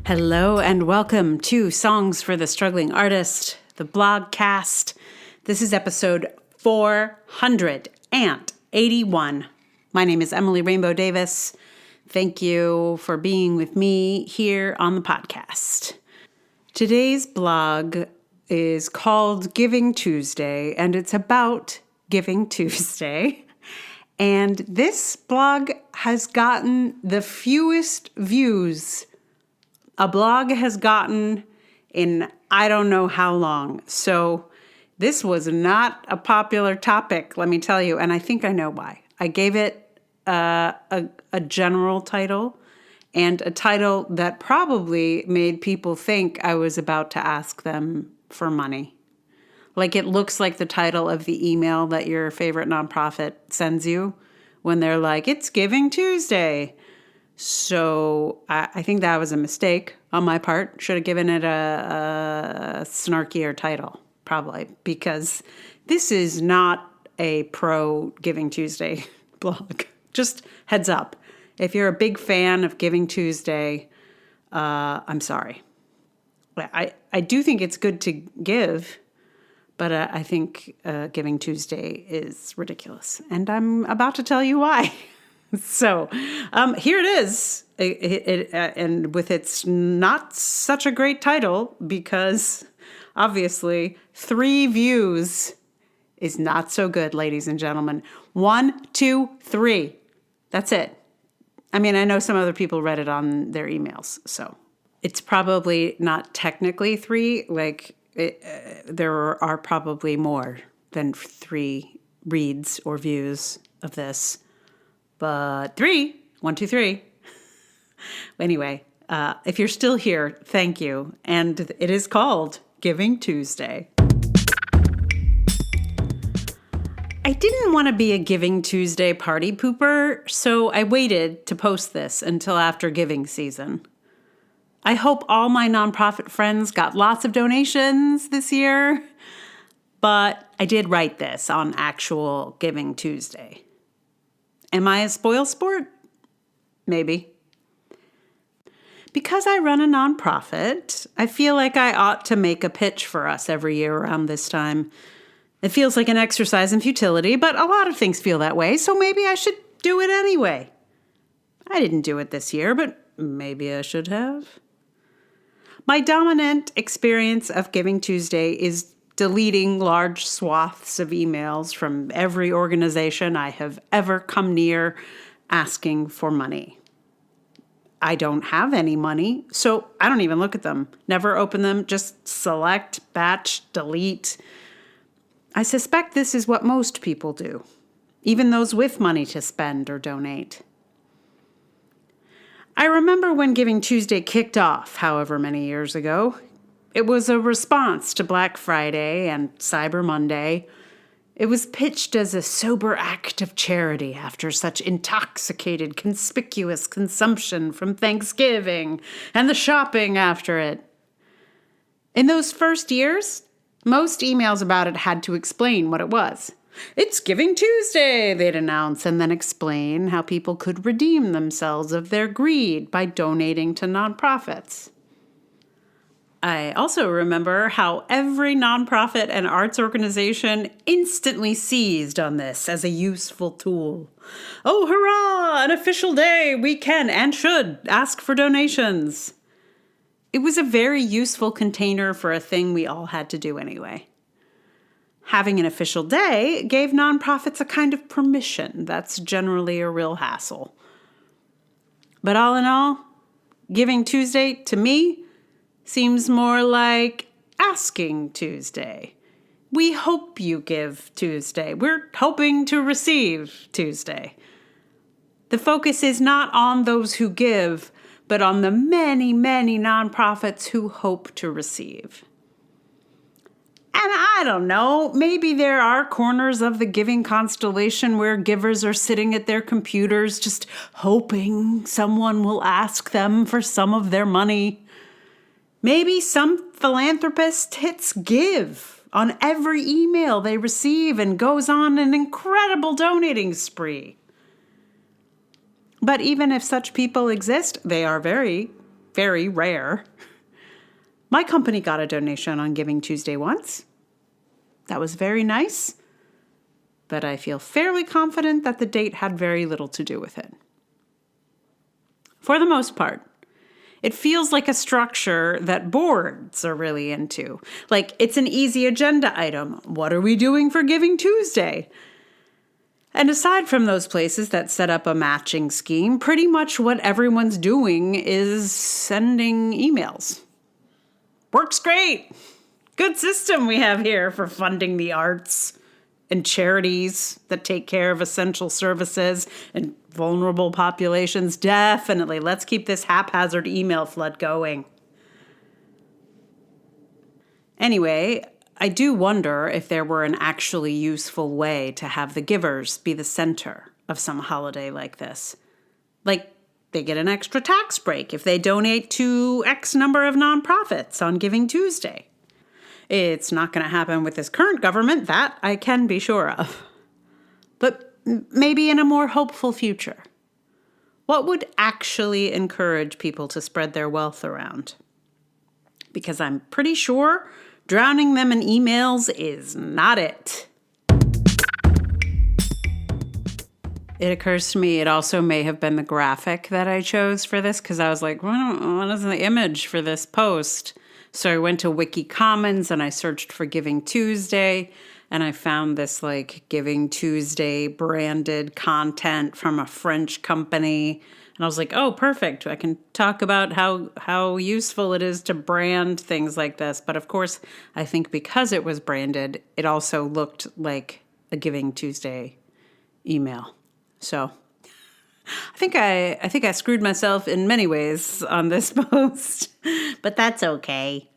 Hello and welcome to Songs for the Struggling Artist, the blogcast. This is episode 481. My name is Emily Rainbow Davis. Thank you for being with me here on the podcast. Today's blog is called Giving Tuesday, and it's about Giving Tuesday. And this blog has gotten the fewest views a blog has gotten in I don't know how long. So this was not a popular topic, let me tell you. And I think I know why. I gave it a general title and a title that probably made people think I was about to ask them for money. Like it looks like the title of the email that your favorite nonprofit sends you when they're like, it's Giving Tuesday. So I think that was a mistake on my part. Should have given it a snarkier title, probably, because this is not a pro Giving Tuesday blog. Just heads up. If you're a big fan of Giving Tuesday, I'm sorry. I do think it's good to give, but I think Giving Tuesday is ridiculous. And I'm about to tell you why. So here it is, and with its not such a great title, because obviously 3 views is not so good, ladies and gentlemen. 1, 2, 3. That's it. I mean, I know some other people read it on their emails, so it's probably not technically 3. There are probably more than 3 reads or views of this. But 3, 1, 2, 3. Anyway, if you're still here, thank you. And it is called Giving Tuesday. I didn't want to be a Giving Tuesday party pooper, so I waited to post this until after giving season. I hope all my nonprofit friends got lots of donations this year, but I did write this on actual Giving Tuesday. Am I a spoilsport? Maybe. Because I run a nonprofit, I feel like I ought to make a pitch for us every year around this time. It feels like an exercise in futility, but a lot of things feel that way, so maybe I should do it anyway. I didn't do it this year, but maybe I should have. My dominant experience of Giving Tuesday is deleting large swaths of emails from every organization I have ever come near asking for money. I don't have any money, so I don't even look at them. Never open them, just select, batch, delete. I suspect this is what most people do, even those with money to spend or donate. I remember when Giving Tuesday kicked off, however many years ago. It was a response to Black Friday and Cyber Monday. It was pitched as a sober act of charity after such intoxicated, conspicuous consumption from Thanksgiving and the shopping after it. In those first years, most emails about it had to explain what it was. It's Giving Tuesday, they'd announce, and then explain how people could redeem themselves of their greed by donating to nonprofits. I also remember how every nonprofit and arts organization instantly seized on this as a useful tool. Oh, hurrah! An official day! We can and should ask for donations. It was a very useful container for a thing we all had to do anyway. Having an official day gave nonprofits a kind of permission that's generally a real hassle. But all in all, Giving Tuesday, to me, seems more like Asking Tuesday. We hope you give Tuesday. We're hoping to receive Tuesday. The focus is not on those who give, but on the many, many nonprofits who hope to receive. And I don't know, maybe there are corners of the giving constellation where givers are sitting at their computers just hoping someone will ask them for some of their money. Maybe some philanthropist hits give on every email they receive and goes on an incredible donating spree. But even if such people exist, they are very very rare. My company got a donation on Giving Tuesday once. That was very nice, but I feel fairly confident that the date had very little to do with it. For the most part, it feels like a structure that boards are really into. Like it's an easy agenda item. What are we doing for Giving Tuesday? And aside from those places that set up a matching scheme, pretty much what everyone's doing is sending emails. Works great. Good system we have here for funding the arts and charities that take care of essential services and vulnerable populations. Definitely. Let's keep this haphazard email flood going. Anyway, I do wonder if there were an actually useful way to have the givers be the center of some holiday like this. Like, they get an extra tax break if they donate to X number of nonprofits on Giving Tuesday. It's not going to happen with this current government, that I can be sure of. But maybe in a more hopeful future. What would actually encourage people to spread their wealth around? Because I'm pretty sure drowning them in emails is not it. It occurs to me it also may have been the graphic that I chose for this, because I was like, what is the image for this post? So I went to Wikicommons and I searched for Giving Tuesday, and I found this like Giving Tuesday branded content from a French company. And I was like, oh, perfect. I can talk about how useful it is to brand things like this. But of course, I think because it was branded, it also looked like a Giving Tuesday email. So I think I screwed myself in many ways on this post, but that's okay.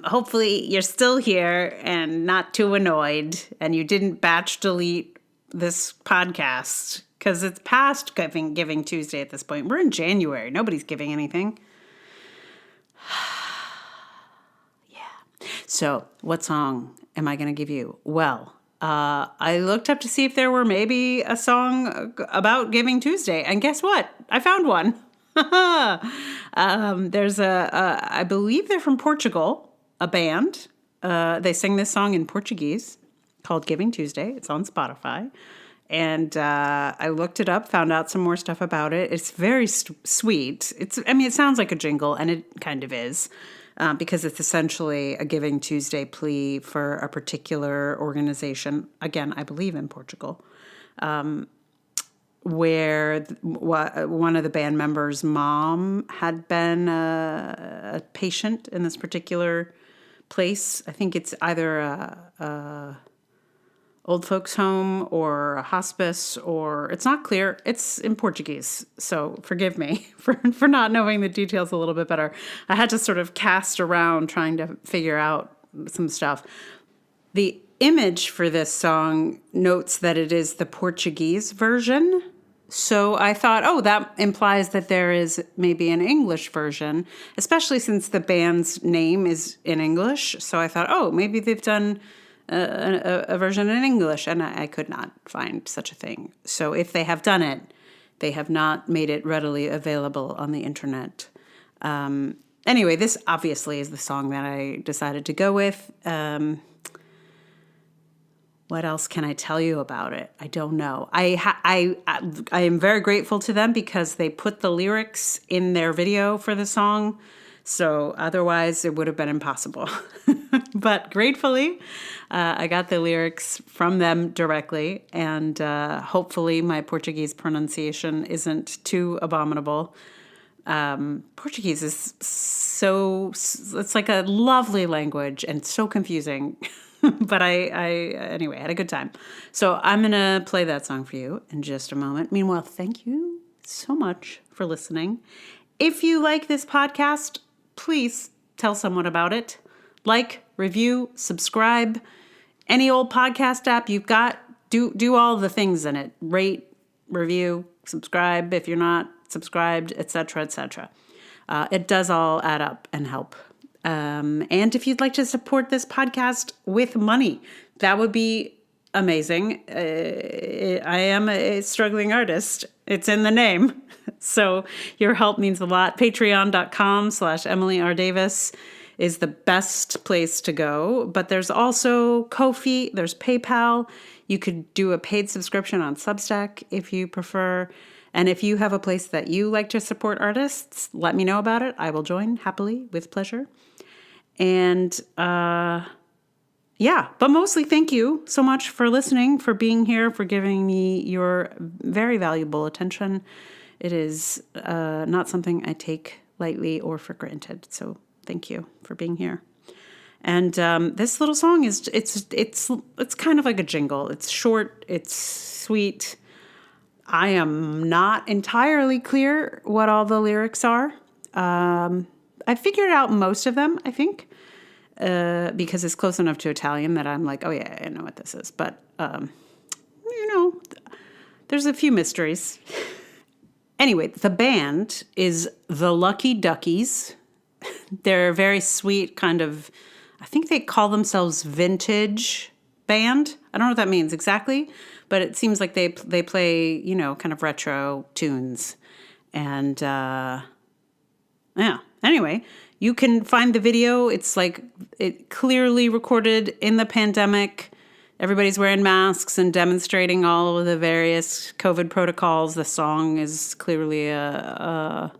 Hopefully you're still here and not too annoyed, and you didn't batch delete this podcast because it's past Giving Tuesday at this point. We're in January. Nobody's giving anything. Yeah. So what song am I going to give you? Well, I looked up to see if there were maybe a song about Giving Tuesday, and guess what? I found one. There's I believe they're from Portugal, a band. They sing this song in Portuguese called Giving Tuesday. It's on Spotify. And I looked it up, found out some more stuff about it. It's very sweet. It sounds like a jingle, and it kind of is. Because it's essentially a Giving Tuesday plea for a particular organization, again, I believe in Portugal, where one of the band members' mom had been a patient in this particular place. I think it's either a old folks home or a hospice, or it's not clear. It's in Portuguese, so forgive me for not knowing the details a little bit better. I had to sort of cast around trying to figure out some stuff. The image for this song notes that it is the Portuguese version, so I thought, oh, that implies that there is maybe an English version, especially since the band's name is in English. So I thought, oh, maybe they've done a version in English, and I could not find such a thing. So if they have done it, they have not made it readily available on the internet. Anyway, this obviously is the song that I decided to go with. What else can I tell you about it? I don't know. I am very grateful to them because they put the lyrics in their video for the song. So otherwise, it would have been impossible. But gratefully, I got the lyrics from them directly, and hopefully my Portuguese pronunciation isn't too abominable. Portuguese is it's like a lovely language and so confusing. But anyway, I had a good time. So I'm going to play that song for you in just a moment. Meanwhile, thank you so much for listening. If you like this podcast, please tell someone about it. Like, review, subscribe. Any old podcast app you've got, do all the things in it. Rate, review, subscribe if you're not subscribed, etc., etc. It does all add up and help. And if you'd like to support this podcast with money, that would be amazing. I am a struggling artist. It's in the name. So your help means a lot. Patreon.com/Emily R. Davis is the best place to go. But there's also Ko-fi, there's PayPal. You could do a paid subscription on Substack if you prefer. And if you have a place that you like to support artists, let me know about it. I will join happily, with pleasure. And yeah, but mostly thank you so much for listening, for being here, for giving me your very valuable attention. It is not something I take lightly or for granted. So thank you for being here. And this little song is it's kind of like a jingle. It's short, it's sweet. I am not entirely clear what all the lyrics are. I figured out most of them, I think, because it's close enough to Italian that I'm like, oh yeah, I know what this is. But, there's a few mysteries. Anyway, the band is the Lucky Duckies. They're a very sweet kind of, I think they call themselves vintage band. I don't know what that means exactly, but it seems like they play, kind of retro tunes. And, yeah. Anyway, you can find the video. It's like it clearly recorded in the pandemic. Everybody's wearing masks and demonstrating all of the various COVID protocols. The song is clearly a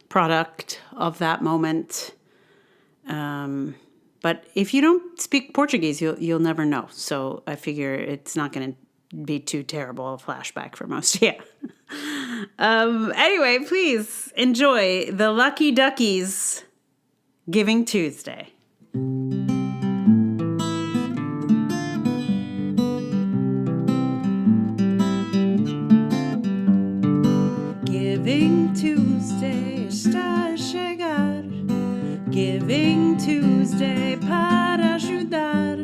product of that moment. But if you don't speak Portuguese, you'll never know. So I figure it's not going to be too terrible a flashback for most. Yeah. Anyway, please enjoy the Lucky Duckies Giving Tuesday. Giving Tuesday está a chegar. Giving Tuesday para ajudar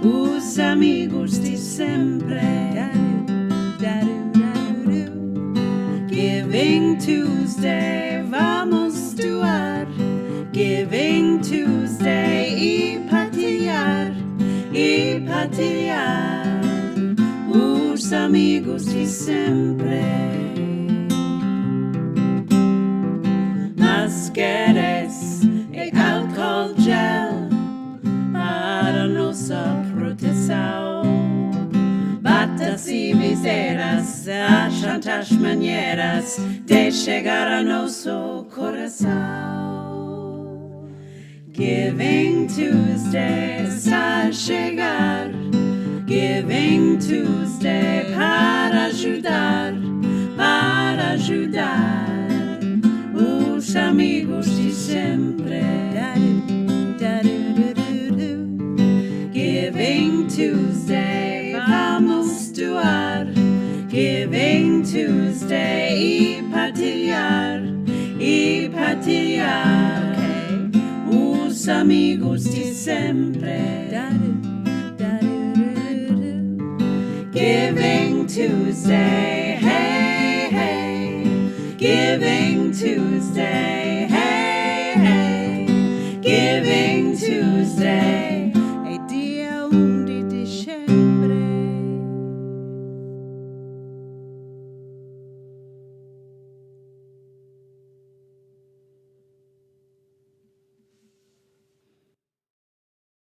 os amigos de sempre. Giving Tuesday vamos doar. Giving Tuesday e partilhar os amigos de sempre. Máscaras e álcool gel para nossa proteção. Batas e viseiras, acham as maneiras de chegar a nosso coração. Giving Tuesday está a chegar. Giving Tuesday para ajudar os amigos de sempre. Giving Tuesday vamos doar. Giving Tuesday e partilhar os amigos de sempre. Giving Tuesday, hey, hey, Giving Tuesday.